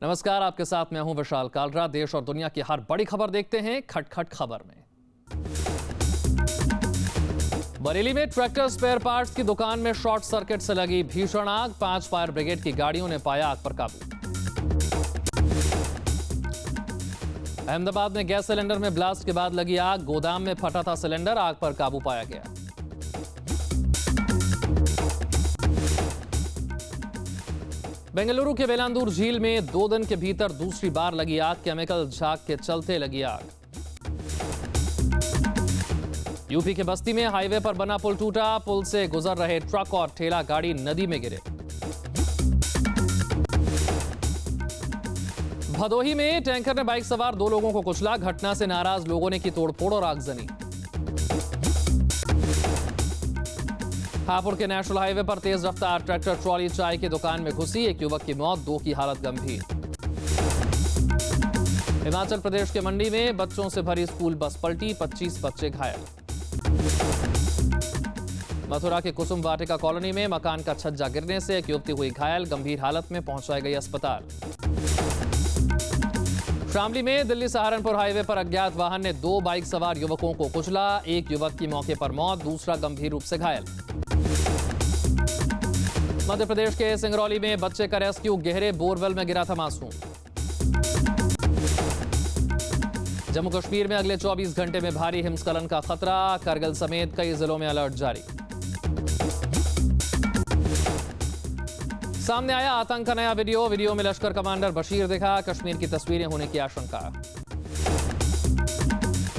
नमस्कार, आपके साथ मैं हूं विशाल कालरा। देश और दुनिया की हर बड़ी खबर देखते हैं खटखट खबर में। बरेली में ट्रैक्टर स्पेयर पार्ट्स की दुकान में शॉर्ट सर्किट से लगी भीषण आग। 5 फायर ब्रिगेड की गाड़ियों ने पाया आग पर काबू। अहमदाबाद में गैस सिलेंडर में ब्लास्ट के बाद लगी आग। गोदाम में फटा था सिलेंडर, आग पर काबू पाया गया। बेंगलुरु के वेलांदूर झील में 2 दिन के भीतर दूसरी बार लगी आग। केमिकल झाग के चलते लगी आग। यूपी के बस्ती में हाईवे पर बना पुल टूटा। पुल से गुजर रहे ट्रक और ठेला गाड़ी नदी में गिरे। भदोही में टैंकर ने बाइक सवार 2 लोगों को कुचला। घटना से नाराज लोगों ने की तोड़फोड़ और आगजनी। हापुड़ के नेशनल हाईवे पर तेज रफ्तार ट्रैक्टर ट्रॉली चाय की दुकान में घुसी। 1 युवक की मौत, 2 की हालत गंभीर। हिमाचल प्रदेश के मंडी में बच्चों से भरी स्कूल बस पलटी, 25 बच्चे घायल। मथुरा के कुसुम वाटिका कॉलोनी में मकान का छज्जा गिरने से 1 युवती हुई घायल, गंभीर हालत में पहुंचाई गई अस्पताल। शामली में दिल्ली सहारनपुर हाईवे पर अज्ञात वाहन ने 2 बाइक सवार युवकों को कुचला। 1 युवक की मौके पर मौत, दूसरा गंभीर रूप से घायल। मध्य प्रदेश के सिंगरौली में बच्चे का रेस्क्यू, गहरे बोरवेल में गिरा था मासूम। जम्मू कश्मीर में अगले 24 घंटे में भारी हिमस्खलन का खतरा। करगिल समेत कई जिलों में अलर्ट जारी। सामने आया आतंक का नया वीडियो में लश्कर कमांडर बशीर दिखा। कश्मीर की तस्वीरें होने की आशंका।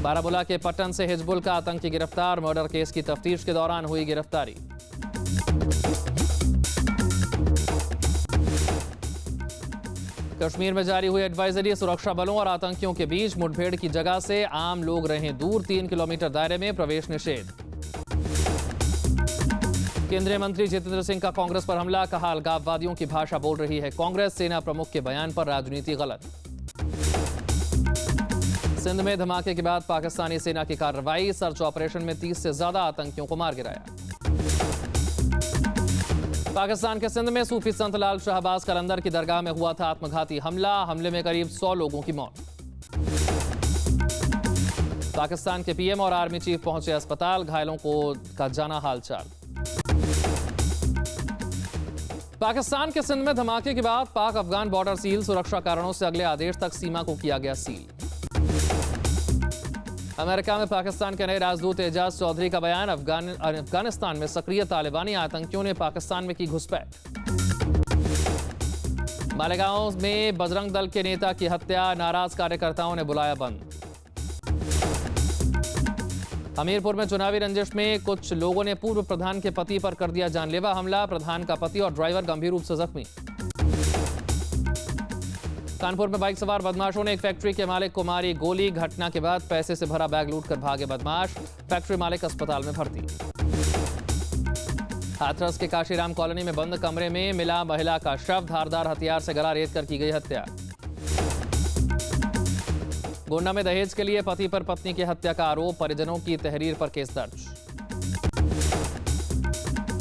बारामूला के पट्टन से हिजबुल का आतंकी गिरफ्तार। मर्डर केस की तफ्तीश के दौरान हुई गिरफ्तारी। कश्मीर में जारी हुई एडवाइजरी, सुरक्षा बलों और आतंकियों के बीच मुठभेड़ की जगह से आम लोग रहें दूर। 3 किलोमीटर दायरे में प्रवेश निषेध। केंद्रीय मंत्री जितेंद्र सिंह का कांग्रेस पर हमला, कहा अलगाववादियों की भाषा बोल रही है कांग्रेस। सेना प्रमुख के बयान पर राजनीति गलत। सिंध में धमाके के बाद पाकिस्तानी सेना की कार्रवाई। सर्च ऑपरेशन में 30 से ज्यादा आतंकियों को मार गिराया। पाकिस्तान के सिंध में सूफी संत लाल शाहबाज कलंदर की दरगाह में हुआ था आत्मघाती हमला। हमले में करीब 100 लोगों की मौत। पाकिस्तान के पीएम और आर्मी चीफ पहुंचे अस्पताल। घायलों का जाना हालचाल। पाकिस्तान के सिंध में धमाके के बाद पाक अफगान बॉर्डर सील। सुरक्षा कारणों से अगले आदेश तक सीमा को किया गया सील। अमेरिका में पाकिस्तान के नए राजदूत एजाज चौधरी का बयान, अफगानिस्तान में सक्रिय तालिबानी आतंकियों ने पाकिस्तान में की घुसपैठ। मालेगांव में बजरंग दल के नेता की हत्या, नाराज कार्यकर्ताओं ने बुलाया बंद। हमीरपुर में चुनावी रंजिश में कुछ लोगों ने पूर्व प्रधान के पति पर कर दिया जानलेवा हमला। प्रधान का पति और ड्राइवर गंभीर रूप से जख्मी। कानपुर में बाइक सवार बदमाशों ने एक फैक्ट्री के मालिक को मारी गोली। घटना के बाद पैसे से भरा बैग लूटकर भागे बदमाश। फैक्ट्री मालिक अस्पताल में भर्ती। हाथरस के काशीराम कॉलोनी में बंद कमरे में मिला महिला का शव। धारदार हथियार से गला रेत कर की गई हत्या। गोंडा में दहेज के लिए पति पर पत्नी की हत्या का आरोप। परिजनों की तहरीर पर केस दर्ज।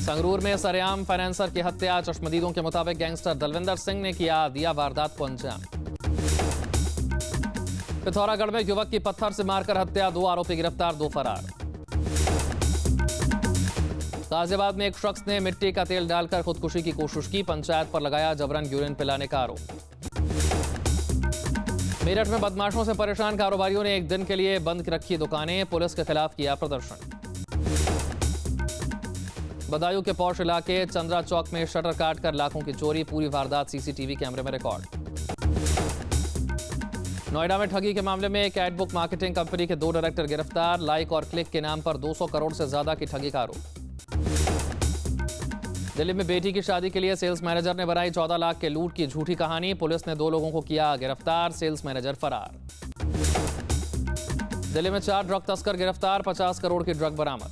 संगरूर में सरेआम फाइनेंसर की हत्या। चश्मदीदों के मुताबिक गैंगस्टर दलविंदर सिंह ने दिया वारदात को अंजाम। पिथौरागढ़ में युवक की पत्थर से मारकर हत्या। 2 आरोपी गिरफ्तार, 2 फरार। गाजियाबाद में एक शख्स ने मिट्टी का तेल डालकर खुदकुशी की कोशिश की। पंचायत पर लगाया जबरन यूरिन पिलाने का आरोप। मेरठ में बदमाशों से परेशान कारोबारियों ने 1 दिन के लिए बंद रखी दुकानें। पुलिस के खिलाफ किया प्रदर्शन। बदायूं के पौष इलाके चंद्रा चौक में शटर काटकर लाखों की चोरी। पूरी वारदात सीसीटीवी कैमरे में रिकॉर्ड। नोएडा में ठगी के मामले में एक एडबुक मार्केटिंग कंपनी के 2 डायरेक्टर गिरफ्तार। लाइक और क्लिक के नाम पर 200 करोड़ से ज्यादा की ठगी का आरोप। दिल्ली में बेटी की शादी के लिए सेल्स मैनेजर ने बनाई 14 लाख के लूट की झूठी कहानी। पुलिस ने 2 लोगों को किया गिरफ्तार। सेल्स मैनेजर फरार। दिल्ली में 4 ड्रग तस्कर गिरफ्तार। 50 करोड़ की ड्रग बरामद।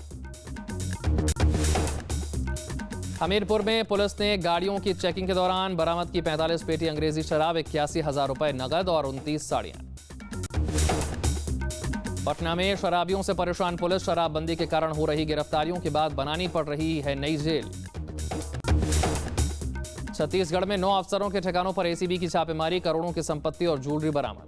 हमीरपुर में पुलिस ने गाड़ियों की चेकिंग के दौरान बरामद की 45 पेटी अंग्रेजी शराब, 81,000 रुपए नगद और 29 साड़ियां। पटना में शराबियों से परेशान पुलिस। शराबबंदी के कारण हो रही गिरफ्तारियों के बाद बनानी पड़ रही है नई जेल। छत्तीसगढ़ में 9 अफसरों के ठिकानों पर एसीबी की छापेमारी, करोड़ों की संपत्ति और ज्वेलरी बरामद।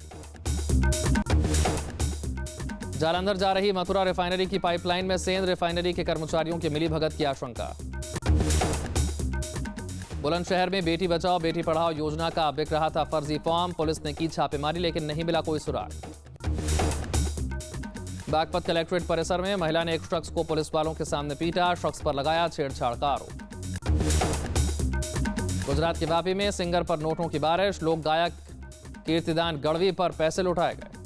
जालंधर जा रही मथुरा रिफाइनरी की पाइपलाइन में सेंध, रिफाइनरी के कर्मचारियों की मिलीभगत की आशंका। बुलंदशहर में बेटी बचाओ बेटी पढ़ाओ योजना का बिक रहा था फर्जी फॉर्म, पुलिस ने की छापेमारी लेकिन नहीं मिला कोई सुराग। बागपत कलेक्ट्रेट परिसर में महिला ने एक शख्स को पुलिस वालों के सामने पीटा, शख्स पर लगाया छेड़छाड़ का आरोप। गुजरात के वापी में सिंगर पर नोटों की बारिश, लोक गायक कीर्तिदान गढ़वी पर पैसे लुटाए गए।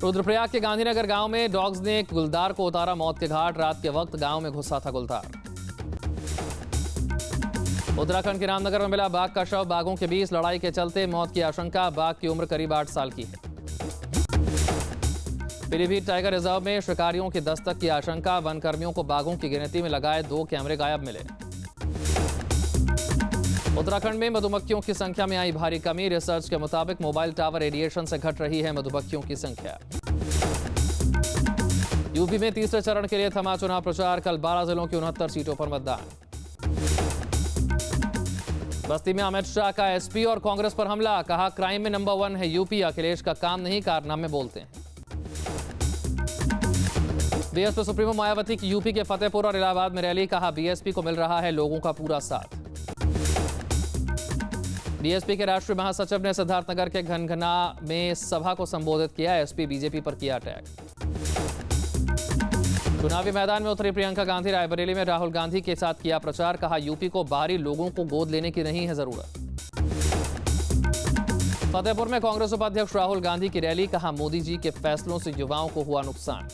रुद्रप्रयाग के गांधीनगर गांव में डॉग्स ने एक गुलदार को उतारा मौत के घाट, रात के वक्त गांव में घुसा था गुलदार। उत्तराखंड के रामनगर में मिला बाघ का शव, बाघों के बीच लड़ाई के चलते मौत की आशंका, बाघ की उम्र करीब 8 साल की है। पीलीभीत टाइगर रिजर्व में शिकारियों की दस्तक की आशंका, वन कर्मियों को बाघों की गिनती में लगाए 2 कैमरे गायब मिले। उत्तराखंड में मधुमक्खियों की संख्या में आई भारी कमी, रिसर्च के मुताबिक मोबाइल टावर रेडिएशन से घट रही है मधुमक्खियों की संख्या। यूपी में तीसरे चरण के लिए थमा चुनाव प्रचार, कल 12 जिलों की 69 सीटों पर मतदान। बस्ती में अमित शाह का एसपी और कांग्रेस पर हमला, कहा क्राइम में नंबर 1 है यूपी, अखिलेश का काम नहीं कारनामे बोलते हैं। बीएसपी सुप्रीमो मायावती की यूपी के फतेहपुर और इलाहाबाद में रैली, कहा बीएसपी को मिल रहा है लोगों का पूरा साथ। बीएसपी के राष्ट्रीय महासचिव ने सिद्धार्थनगर के घनघना में सभा को संबोधित किया, एसपी बीजेपी पर किया अटैक। चुनावी मैदान में उतरी प्रियंका गांधी, रायबरेली में राहुल गांधी के साथ किया प्रचार, कहा यूपी को बाहरी लोगों को गोद लेने की नहीं है जरूरत। फतेहपुर में कांग्रेस उपाध्यक्ष राहुल गांधी की रैली, कहा मोदी जी के फैसलों से युवाओं को हुआ नुकसान।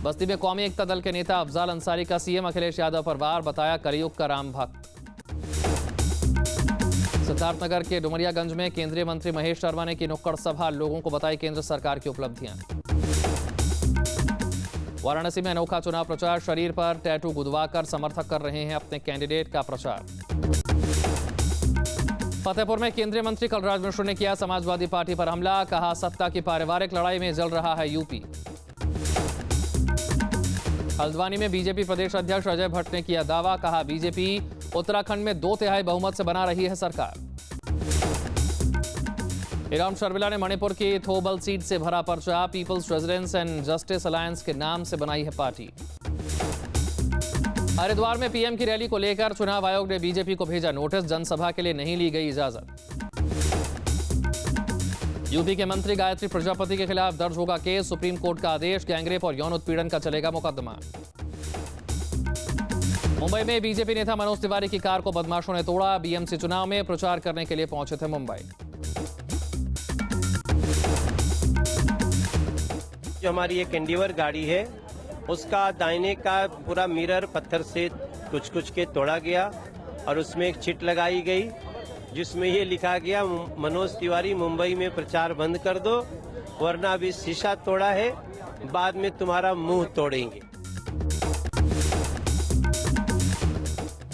बस्ती में कौमी एकता दल के नेता अफजाल अंसारी का सीएम अखिलेश यादव पर वार, बताया कलयुग का राम भक्त। सिद्धार्थनगर के डुमरियागंज में केंद्रीय मंत्री महेश शर्मा ने की नुक्कड़ सभा, लोगों को बताई केंद्र सरकार की उपलब्धियां। वाराणसी में अनोखा चुनाव प्रचार, शरीर पर टैटू गुदवाकर समर्थक कर रहे हैं अपने कैंडिडेट का प्रचार। फतेहपुर में केंद्रीय मंत्री कलराज मिश्र ने किया समाजवादी पार्टी पर हमला, कहा सत्ता की पारिवारिक लड़ाई में जल रहा है यूपी। हल्द्वानी में बीजेपी प्रदेश अध्यक्ष अजय भट्ट ने किया दावा, कहा बीजेपी उत्तराखंड में 2/3 बहुमत से बना रही है सरकार। इराम शर्मिला ने मणिपुर की थोबल सीट से भरा पर्चा, People's Residence and Justice Alliance के नाम से बनाई है पार्टी। हरिद्वार में पीएम की रैली को लेकर चुनाव आयोग ने बीजेपी को भेजा नोटिस, जनसभा के लिए नहीं ली गई इजाजत। यूपी के मंत्री गायत्री प्रजापति के खिलाफ दर्ज होगा केस, सुप्रीम कोर्ट का आदेश, गैंगरेप और यौन उत्पीड़न का चलेगा मुकदमा। मुंबई में बीजेपी नेता मनोज तिवारी की कार को बदमाशों ने तोड़ा, बीएमसी चुनाव में प्रचार करने के लिए पहुंचे थे मुंबई। जो हमारी एक एंडीवर गाड़ी है उसका दाहिने का पूरा मिरर पत्थर से कुछ के तोड़ा गया और उसमें एक चिट लगाई गई जिसमें ये लिखा गया मनोज तिवारी मुंबई में प्रचार बंद कर दो वरना अभी शीशा तोड़ा है बाद में तुम्हारा मुंह तोड़ेंगे।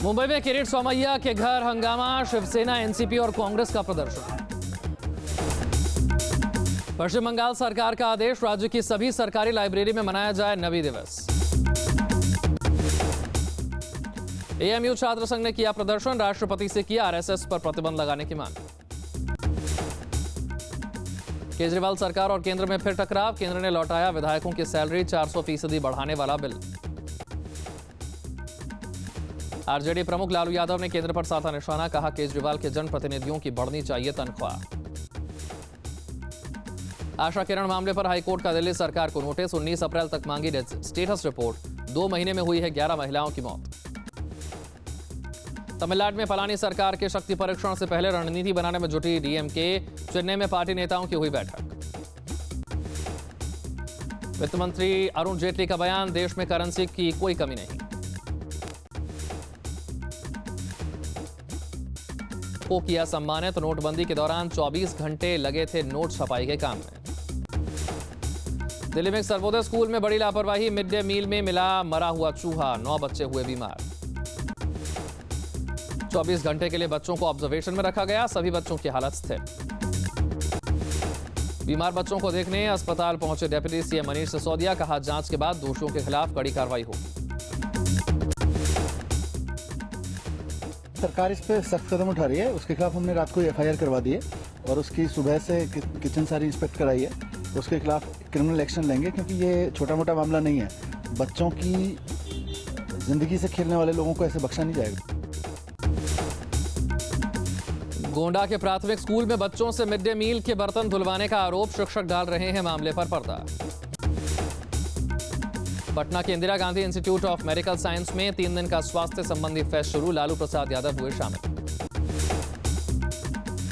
मुंबई में किरीट सोमैया के घर हंगामा, शिवसेना, एनसीपी और कांग्रेस का प्रदर्शन। पश्चिम बंगाल सरकार का आदेश, राज्य की सभी सरकारी लाइब्रेरी में मनाया जाए नबी दिवस। एएमयू छात्र संघ ने किया प्रदर्शन, राष्ट्रपति से किया आरएसएस पर प्रतिबंध लगाने की मांग। केजरीवाल सरकार और केंद्र में फिर टकराव, केंद्र ने लौटाया विधायकों की सैलरी 400% बढ़ाने वाला बिल। आरजेडी प्रमुख लालू यादव ने केंद्र पर साधा निशाना, कहा केजरीवाल के जनप्रतिनिधियों की बढ़नी चाहिए तनख्वाह। आशा किरण मामले पर हाईकोर्ट का दिल्ली सरकार को नोटिस, 19 अप्रैल तक मांगी स्टेटस रिपोर्ट, 2 महीने में हुई है 11 महिलाओं की मौत। तमिलनाडु में पलानी सरकार के शक्ति परीक्षण से पहले रणनीति बनाने में जुटी डीएमके, चेन्नई में पार्टी नेताओं की हुई बैठक। वित्त मंत्री अरुण जेटली का बयान, देश में करेंसी की कोई कमी नहीं। को किया सम्मानित, नोटबंदी के दौरान 24 घंटे लगे थे नोट छपाई के काम में। दिल्ली में एक सर्वोदय स्कूल में बड़ी लापरवाही, मिड डे मील में मिला मरा हुआ चूहा, 9 बच्चे हुए बीमार। 24 घंटे के लिए बच्चों को ऑब्जर्वेशन में रखा गया, सभी बच्चों की हालत स्थिर। बीमार बच्चों को देखने अस्पताल पहुंचे डेप्यूटी सीएम मनीष सिसोदिया, कहा जांच के बाद दोषियों के खिलाफ कड़ी कार्रवाई होगी। सरकार इस पे सख्त कदम उठा रही है। उसके खिलाफ हमने रात को एफआईआर करवा दी है और उसकी सुबह से किचन सारी इंस्पेक्ट कराई है। उसके खिलाफ क्रिमिनल एक्शन लेंगे, क्योंकि ये छोटा मोटा मामला नहीं है। बच्चों की जिंदगी से खेलने वाले लोगों को ऐसे बख्शा नहीं जाएगा। गोंडा के प्राथमिक स्कूल में बच्चों से मिड डे मील के बर्तन धुलवाने का आरोप, शिक्षक डाल रहे हैं मामले पर पर्दा। पटना के Indira Gandhi institute of medical science में 3 दिन का स्वास्थ्य संबंधी फेस्ट शुरू, लालू प्रसाद यादव हुए शामिल।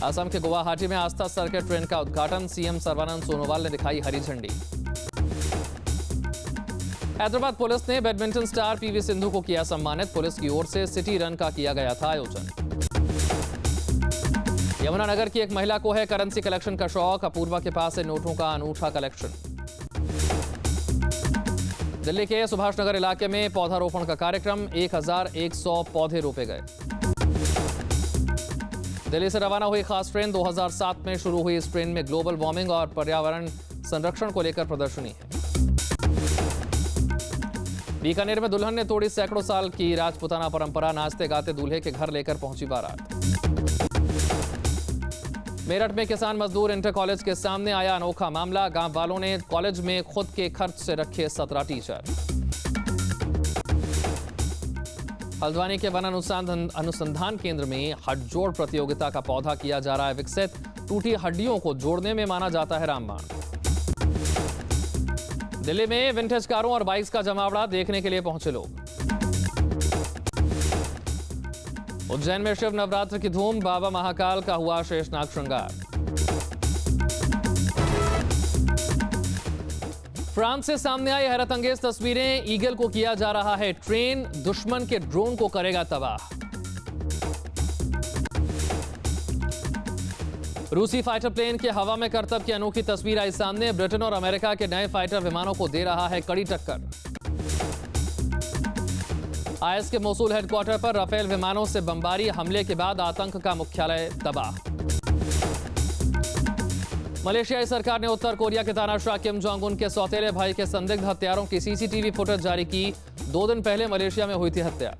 असम के गुवाहाटी में आस्था सर्किट ट्रेन का उद्घाटन, सीएम सर्बानंद सोनोवाल ने दिखाई हरी झंडी। हैदराबाद पुलिस ने बैडमिंटन स्टार पीवी सिंधु को किया सम्मानित, पुलिस की ओर से सिटी रन का किया गया था आयोजन। यमुनानगर की एक महिला को है करेंसी कलेक्शन का शौक, अपूर्वा के पास है नोटों का अनूठा कलेक्शन। दिल्ली के सुभाष नगर इलाके में पौधारोपण का कार्यक्रम, 1100 पौधे रोपे गए। दिल्ली से रवाना हुई खास ट्रेन 2007 में शुरू हुई। इस ट्रेन में ग्लोबल वार्मिंग और पर्यावरण संरक्षण को लेकर प्रदर्शनी है। बीकानेर में दुल्हन ने तोड़ी सैकड़ों साल की राजपुताना परंपरा, नाचते गाते दूल्हे के घर लेकर पहुंची बारात। मेरठ में किसान मजदूर इंटर कॉलेज के सामने आया अनोखा मामला, गांव वालों ने कॉलेज में खुद के खर्च से रखे 17 टीचर। हल्द्वानी के वन अनुसंधान केंद्र में हड्डजोड़ प्रतियोगिता का पौधा किया जा रहा है विकसित, टूटी हड्डियों को जोड़ने में माना जाता है रामबाण। दिल्ली में विंटेज कारों और बाइक्स का जमावड़ा देखने के लिए पहुंचे लोग। उज्जैन में शिव नवरात्र की धूम, बाबा महाकाल का हुआ शेषनाग श्रृंगार। फ्रांस से सामने आई हैरत अंगेज तस्वीरें, ईगल को किया जा रहा है ट्रेन, दुश्मन के ड्रोन को करेगा तबाह। रूसी फाइटर प्लेन के हवा में करतब की अनोखी तस्वीर आई सामने, ब्रिटेन और अमेरिका के नए फाइटर विमानों को दे रहा है कड़ी टक्कर। आईएस के मोसूल हेडक्वार्टर पर राफेल विमानों से बमबारी, हमले के बाद आतंक का मुख्यालय तबाह। मलेशियाई सरकार ने उत्तर कोरिया के तानाशाह किम जोंग उन के सौतेले भाई के संदिग्ध हत्यारों की सीसीटीवी फुटेज जारी की। 2 दिन पहले मलेशिया में हुई थी हत्या।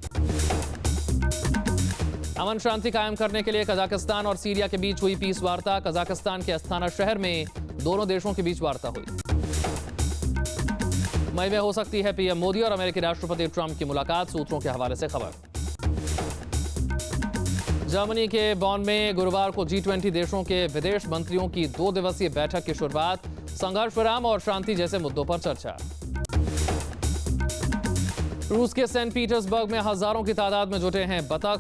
अमन शांति कायम करने के लिए कजाकिस्तान और सीरिया के बीच हुई पीस वार्ता, कजाकिस्तान के अस्ताना शहर में दोनों देशों के बीच वार्ता हुई। मई में हो सकती है पीएम मोदी और अमेरिकी राष्ट्रपति ट्रंप की मुलाकात, सूत्रों के हवाले से खबर। जर्मनी के बॉन में गुरुवार को G20 देशों के विदेश मंत्रियों की 2 दिवसीय बैठक की शुरुआत, संघर्ष विराम और शांति जैसे मुद्दों पर चर्चा। रूस के सेंट पीटर्सबर्ग में हजारों की तादाद में जुटे हैं बतख,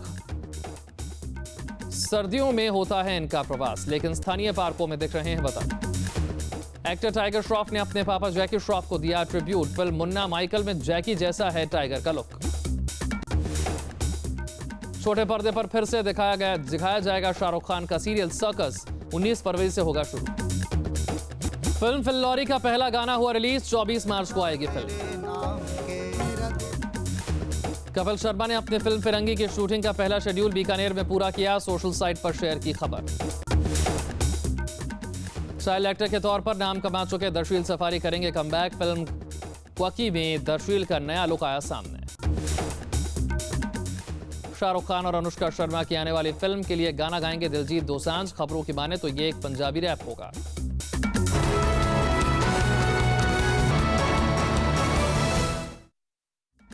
सर्दियों में होता है इनका प्रवास, लेकिन स्थानीय पार्कों में दिख रहे हैं बतख। एक्टर टाइगर श्रॉफ ने अपने पापा जैकी श्रॉफ को दिया ट्रिब्यूट, फिल्म मुन्ना माइकल में जैकी जैसा है टाइगर का लुक। छोटे पर्दे पर फिर से दिखाया जाएगा शाहरुख खान का सीरियल सर्कस, 19 फरवरी से होगा शुरू। फिल्म फिल्लौरी का पहला गाना हुआ रिलीज, 24 मार्च को आएगी फिल्म। कपिल शर्मा ने अपनी फिल्म फिरंगी की शूटिंग का पहला शेड्यूल बीकानेर में पूरा किया, सोशल साइट पर शेयर की खबर। चाइल्ड एक्टर के तौर पर नाम कमा चुके दर्शील सफारी करेंगे कमबैक, फिल्म क्वकी में दर्शील का नया लुक आया सामने। शाहरुख खान और अनुष्का शर्मा की आने वाली फिल्म के लिए गाना गाएंगे दिलजीत दोसांझ, खबरों की माने तो ये एक पंजाबी रैप होगा।